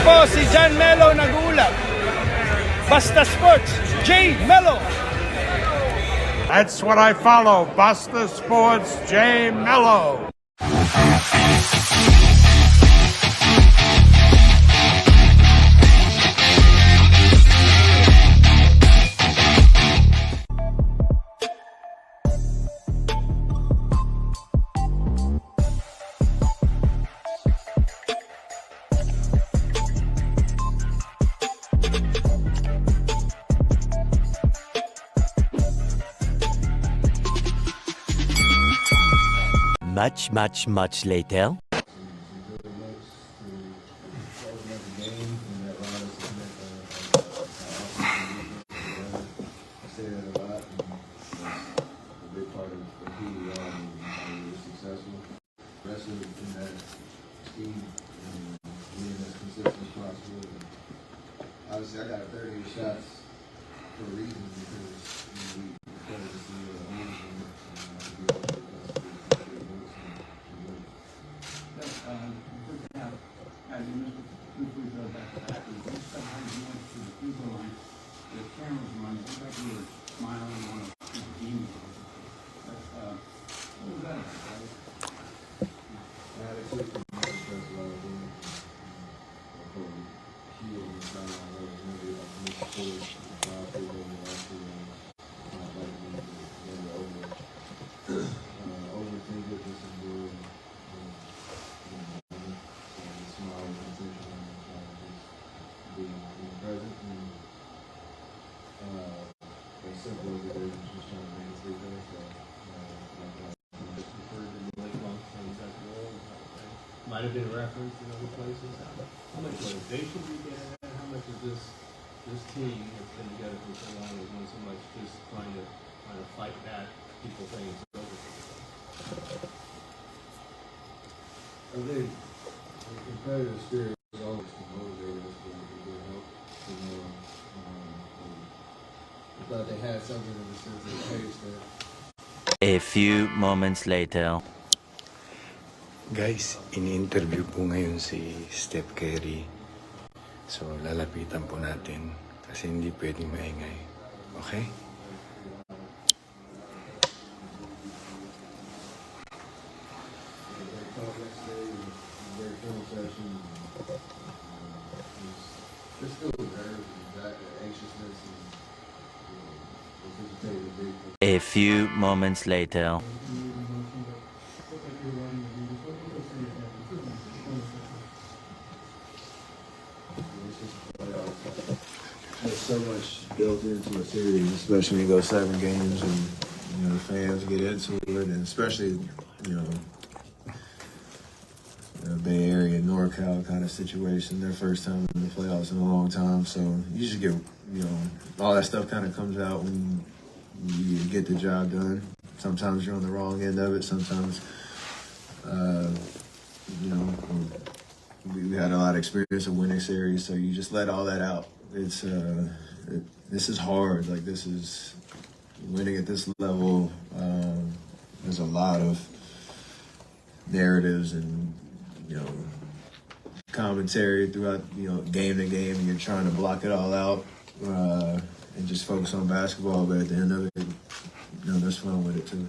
po si JMELO nag-uulap. Basta Sports, JMELO. That's what I follow. Basta Sports, JMELO. Much later. Obviously, I got 38 shots for a reason because we started to see might have been referenced in other places. How much motivation do you get? How much is this team that's been together for so long is doing so much just trying to fight back people saying it's over? I think the competitive spirit is always motivated us to good help. I thought they had something in the sense of the pace that. A few moments later. Guys, in-interview po ngayon si Steph Curry. So, lalapitan po natin kasi hindi pwedeng maingay. Okay? A few moments later. There's so much built into a series, especially when you go 7 games and the fans get into it, and especially Bay Area, NorCal kind of situation. Their first time in the playoffs in a long time, so you just get all that stuff kind of comes out when you get the job done. Sometimes you're on the wrong end of it. Sometimes we had a lot of experience of winning series, so you just let all that out. It's this is hard. Like, this is winning at this level. There's a lot of narratives and commentary throughout game to game, and you're trying to block it all out and just focus on basketball. But at the end of it, there's fun with it too.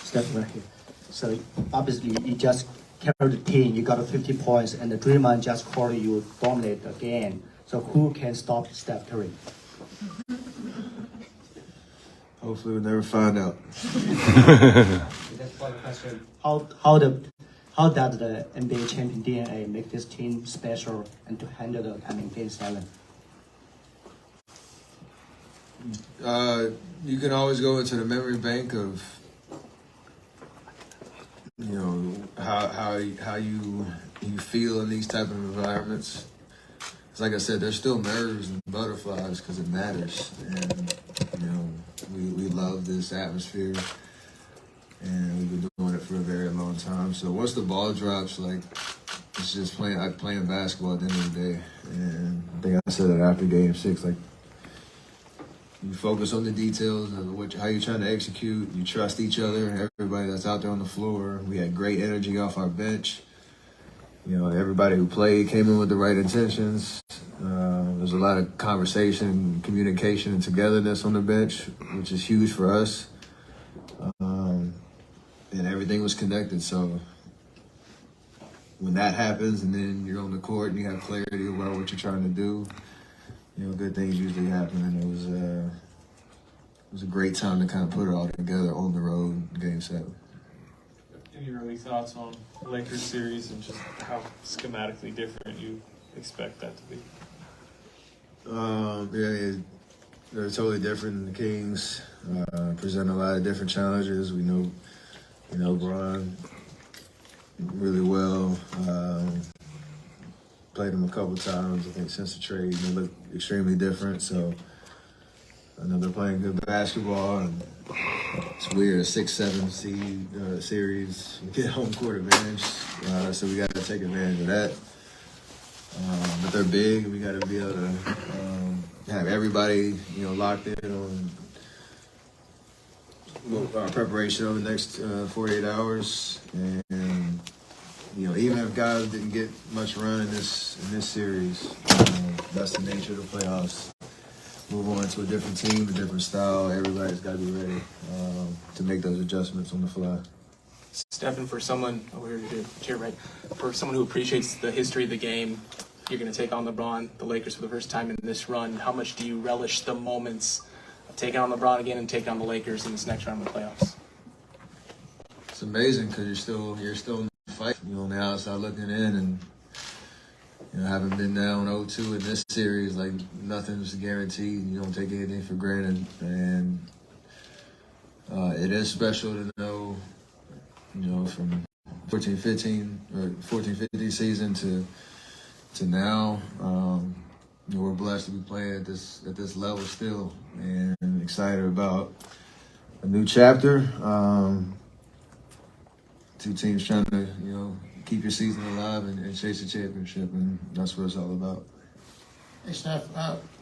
Steph right here. So obviously you just carried the team. You got 50 points, and the Dreamer just called you dominate again. So who can stop Steph Curry? Hopefully we'll never find out. That's one question. How does the NBA champion DNA make this team special and to handle the Game 7? You can always go into the memory bank of how you feel in these type of environments. It's like I said, there's still nerves and butterflies because it matters, and we love this atmosphere, and we've been doing it for a very long time. So once the ball drops, like, it's just playing basketball at the end of the day. And I think I said it after Game 6, like, you focus on the details of how you're trying to execute. You trust each other, everybody that's out there on the floor. We had great energy off our bench. You know, everybody who played came in with the right intentions. There's a lot of conversation, communication, and togetherness on the bench, which is huge for us. And everything was connected. So when that happens, and then you're on the court and you have clarity about what you're trying to do, you know, good things usually happen. And it was a great time to kind of put it all together on the road, Game 7. Any early thoughts on the Lakers series and just how schematically different you expect that to be? Yeah, they're totally different than the Kings. Present a lot of different challenges. We know Bron really well. Played him a couple times, I think, since the trade. They look extremely different. So I know they're playing good basketball, and it's weird, a 6-7 seed series. We get home court advantage, so we got to take advantage of that. But they're big, and we got to be able to have everybody, locked in on our preparation over the next 48 hours. And even if guys didn't get much run in this series, that's the nature of the playoffs. Move on to a different team, a different style. Everybody's got to be ready to make those adjustments on the fly. Stephen, for someone for someone who appreciates the history of the game, you're going to take on LeBron, the Lakers, for the first time in this run. How much do you relish the moments of taking on LeBron again and taking on the Lakers in this next round of the playoffs? It's amazing because you're still in the fight. On the outside looking in, and having been down 0-2 in this series, like, nothing's guaranteed. You don't take anything for granted, and it is special to know, from 14-15 or 14-15 season to now, we're blessed to be playing at this level still, and excited about a new chapter. Two teams trying to, keep your season alive and chase the championship, and that's what it's all about. Hey, Steph,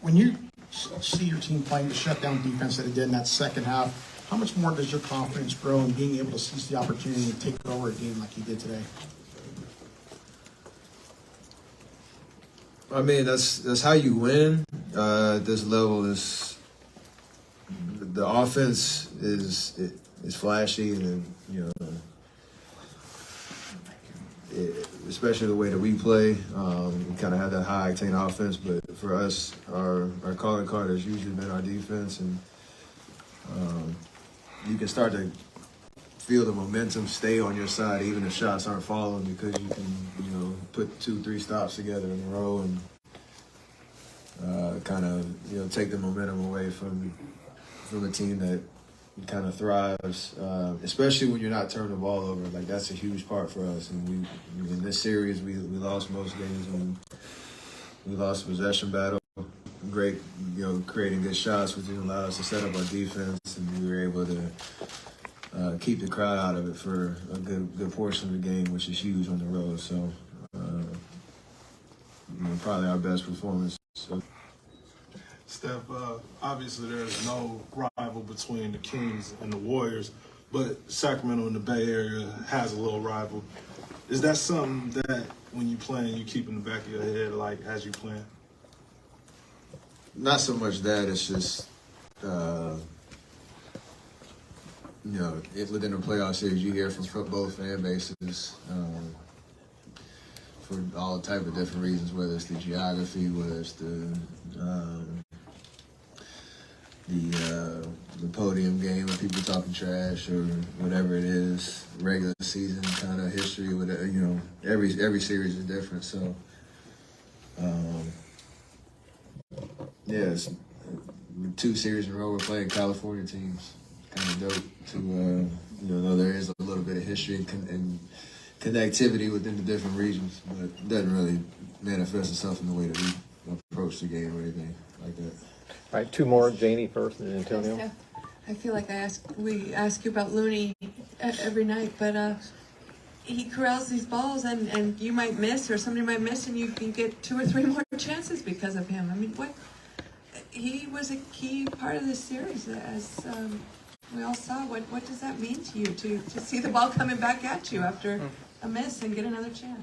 when you see your team playing the shutdown defense that it did in that second half, how much more does your confidence grow in being able to seize the opportunity to take over a game like you did today? I mean, that's how you win at this level. The offense is flashy, and especially the way that we play. We kind of have that high octane offense, but for us, our calling card has usually been our defense, and you can start to feel the momentum stay on your side, even if shots aren't falling, because you can, put 2-3 stops together in a row and kind of, take the momentum away from a team that kind of thrives, especially when you're not turning the ball over. Like, that's a huge part for us. And in this series, we lost most games when we lost the possession battle. Great, creating good shots, which didn't allow us to set up our defense, and we were able to keep the crowd out of it for a good portion of the game, which is huge on the road. So, probably our best performance. So. Steph, obviously there's no rival between the Kings and the Warriors, but Sacramento in the Bay Area has a little rival. Is that something that when you playing, you keep in the back of your head, like, as you playing? Not so much that, it's just, if within the playoff series, you hear from both fan bases for all type of different reasons, whether it's the geography, whether it's the podium game, or people talking trash, or whatever it is, regular season kind of history. With every series is different. So, it's 2 series in a row we're playing California teams. Kind of dope to know there is a little bit of history and connectivity within the different regions, but it doesn't really manifest itself in the way that we approach the game or anything like that. All right, 2 more, Janie first and then Antonio. I feel like we ask you about Looney every night, but he corrals these balls, and you might miss, or somebody might miss, and you can get 2 or 3 more chances because of him. I mean, he was a key part of this series, as we all saw. What does that mean to you, to see the ball coming back at you after a miss and get another chance?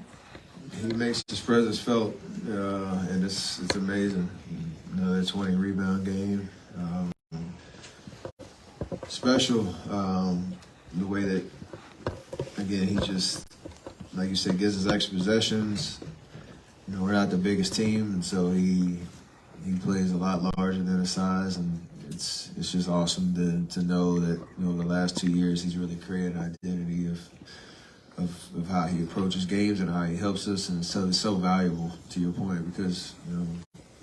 he makes his presence felt, and it's amazing. Another 20 rebound game. Special, the way that, again, he just, like you said, gives us extra possessions. You know, we're not the biggest team, and so he plays a lot larger than his size, and it's just awesome to know that, you know, the last 2 years he's really created an identity of how he approaches games and how he helps us, and so it's so valuable, to your point, because, you know,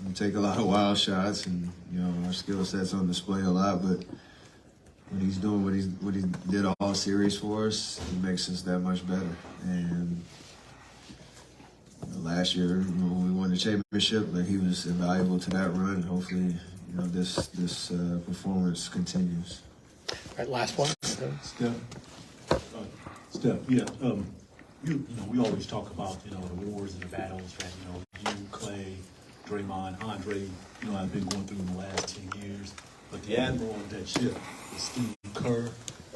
we take a lot of wild shots, and, you know, our skill set's on display a lot, but when he's doing what he did all series for us, it makes us that much better. And you know, last year, you know, when we won the championship, like, he was invaluable to that run. And hopefully, you know, this performance continues. All right, last one. Steph, yeah. You know, we always talk about, you know, the wars and the battles that, you know, you, Clay, Draymond, Andre, you know, have been going through in the last 10 years. But the admiral of that ship is Steve Kerr.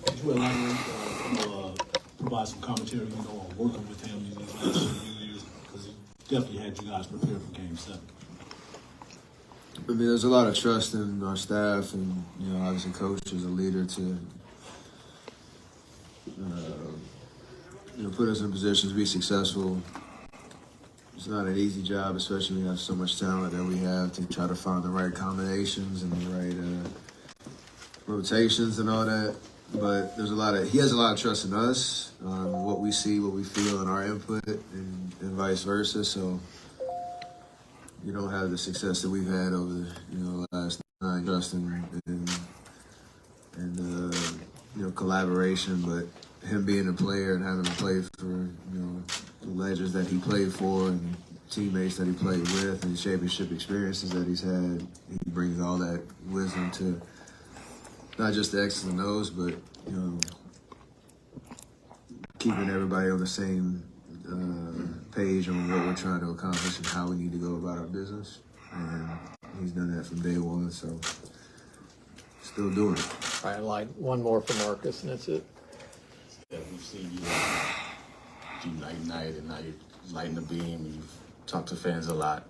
Could you elaborate, provide some commentary, you know, on working with him in these last few years? Because he definitely had you guys prepared for Game 7. I mean, there's a lot of trust in our staff, and, you know, obviously Coach is a leader to, you know, put us in positions to be successful. It's not an easy job, especially when we have so much talent that we have, to try to find the right combinations and the right rotations and all that. But he has a lot of trust in us, what we see, what we feel, and our input, and vice versa. So you don't have the success that we've had over the, you know, last 9 trust and you know, collaboration, but him being a player and having to play for, you know, the legends that he played for and teammates that he played with and the championship experiences that he's had, he brings all that wisdom to not just the X's and O's, but, you know, keeping everybody on the same page on what we're trying to accomplish and how we need to go about our business. And he's done that from day one, so still doing it. All right, like one more for Marcus, and that's it. Yeah, we've seen you night and now you're lighting the beam. You've talked to fans a lot.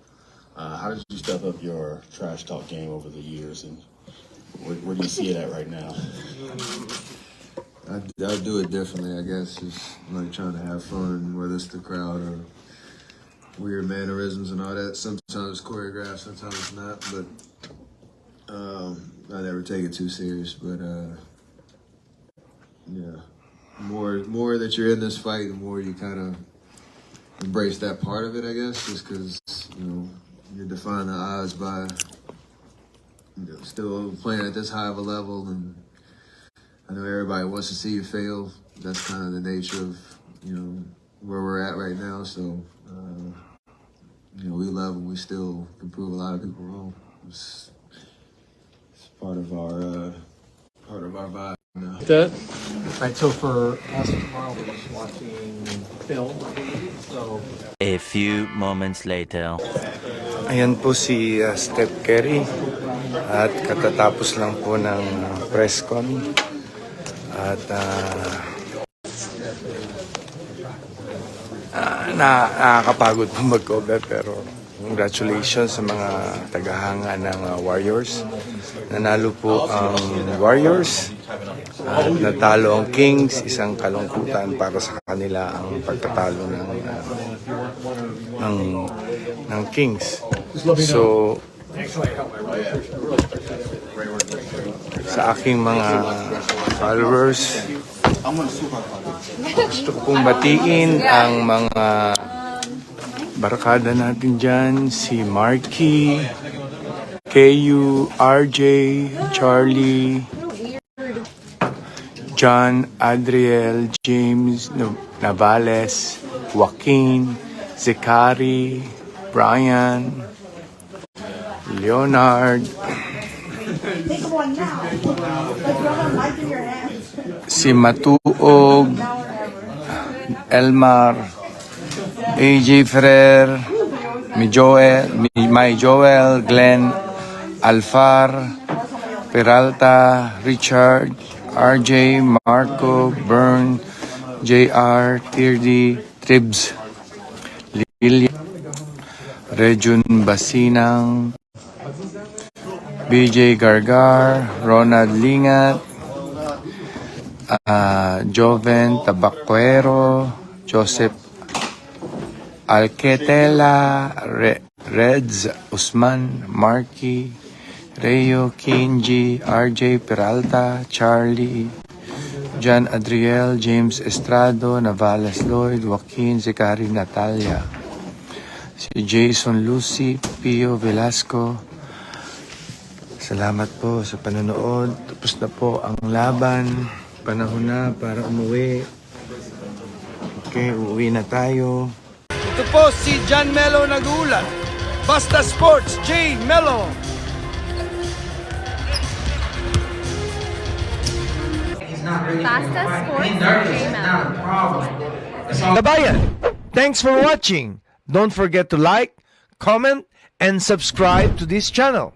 How did you step up your trash talk game over the years, and where do you see it at right now? I do it differently, I guess. Just like trying to have fun, whether it's the crowd or weird mannerisms and all that. Sometimes choreographed, sometimes it's not. But I never take it too serious. But yeah, more that you're in this fight, the more you kind of embrace that part of it, I guess. Just because, you know, you're defying the odds by, you know, still playing at this high of a level, and I know everybody wants to see you fail. That's kind of the nature of, you know, where we're at right now. So, you know, we love and we still can prove a lot of people wrong. It's part of our vibe now. That. Right, so for us tomorrow, we're just watching film. So A few moments later. Ayan po si Steph Curry at katatapos lang po ng press con at nakakapagod po mag-cover, pero congratulations sa mga tagahanga ng Warriors. Nanalo po ang Warriors at natalo ang Kings. Isang kalungkutan para sa kanila ang pagkatalo ng Kings. So sa aking mga followers, gusto kong batiin ang mga barkada natin dyan, si Marky, KU, RJ, Charlie, John, Adriel, James, Navales, Joaquin, Zachary, Brian, Leonard, si Matuog, Elmar, AJ Ferrer, May Joel, Glenn, Alfar, Peralta, Richard, RJ, Marco, Bern, JR, Tirdi, Tribs, Rejun Basinang, BJ Gargar, Ronald Lingat, Joven Tabaquero, Joseph Alquetela, Reds Usman, Marky, Rayo Kinji, RJ Peralta, Charlie, John Adriel, James Estrado, Navales Lloyd, Joaquin Zicari, Natalia, si Jason Lucy, Pio Velasco. Salamat po sa panonood. Tapos na po ang laban. Panahon na para umuwi. Okay, uuwi na tayo. Ito po si JMELO nag-uulat. Basta Sports, JMELO. Basta Sports, JMELO. Kabayan, thanks for watching. Don't forget to like, comment, and subscribe to this channel.